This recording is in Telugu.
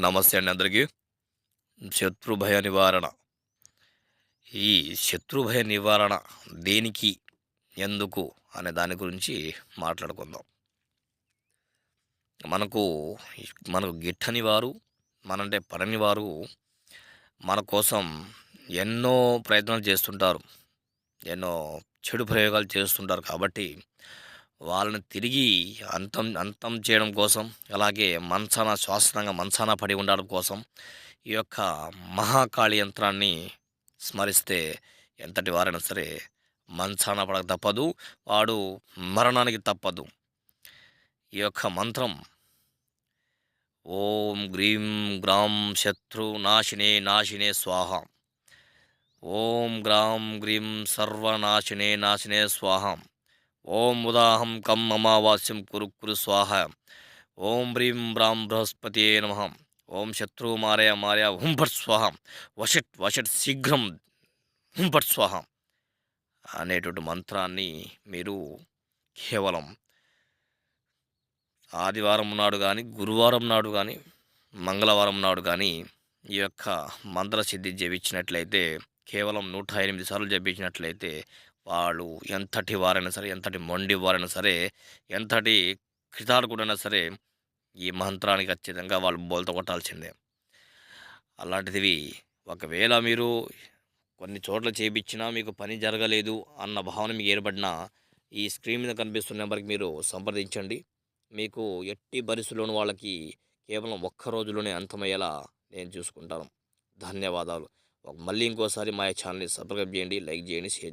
నమస్తే అండి అందరికీ. శత్రుభయ నివారణ. ఈ శత్రుభయ నివారణ దేనికి, ఎందుకు అనే దాని గురించి మాట్లాడుకుందాం. మనకు మనకు గిట్టని వారు, మనంటే పడని వారు మన కోసం ఎన్నో ప్రయత్నాలు చేస్తుంటారు. ఎన్నో చెడు ప్రయోగాలు చేస్తుంటారు కాబట్టి, వాళ్ళని తిరిగి అంతం అంతం చేయడం కోసం, అలాగే శాశ్వతంగా మంచాన పడి ఉండడం కోసం ఈ యొక్క మహాకాళి యంత్రాన్ని స్మరిస్తే ఎంతటి వారైనా సరే మంచాన పడక తప్పదు. వాడు మరణానికి తప్పదు. ఈ యొక్క మంత్రం ఓం గ్రీం గ్రాం శత్రు నాశినే నాశినే స్వాహ. ఓం గ్రాం గ్రీం సర్వనాశినే నాశినే స్వాహ. ఓం ఉదాహం కం అమావాస్యం కురు కురు స్వాహ. ఓం హ్రీం బ్రాం బృహస్పతియే నమః. ఓం శత్రు మారయ మారయ హుంఫట్ స్వాహ. వషట్ వషట్ శీఘ్రం హుంఫట్ స్వాహ అనేటువంటి మంత్రాన్ని మీరు కేవలం ఆదివారం నాడు కానీ, గురువారం నాడు కానీ, మంగళవారం నాడు కానీ ఈ యొక్క మంత్రసిద్ధి జపించినట్లయితే, కేవలం 108 సార్లు జపించినట్లయితే, వాళ్ళు ఎంతటి వారైనా సరే, ఎంతటి మొండి వారైనా సరే, ఎంతటి కృతార్థుడైనా సరే, ఈ మంత్రానికి ఖచ్చితంగా వాళ్ళు బోల్త కొట్టాల్సిందే. అలాంటిది ఒకవేళ మీరు కొన్ని చోట్ల చేపించినా మీకు పని జరగలేదు అన్న భావన మీకు ఏర్పడినా, ఈ స్క్రీన్ మీద కనిపిస్తున్న నెంబర్కి మీరు సంప్రదించండి. మీకు ఎట్టి పరిస్థితుల్లోనూ వాళ్ళకి కేవలం ఒక్క రోజులోనే అంతమయ్యేలా నేను చూసుకుంటాను. ధన్యవాదాలు. మళ్ళీ ఇంకోసారి మా ఛానల్ని సబ్స్క్రైబ్ చేయండి, లైక్ చేయండి, షేర్ చేయండి.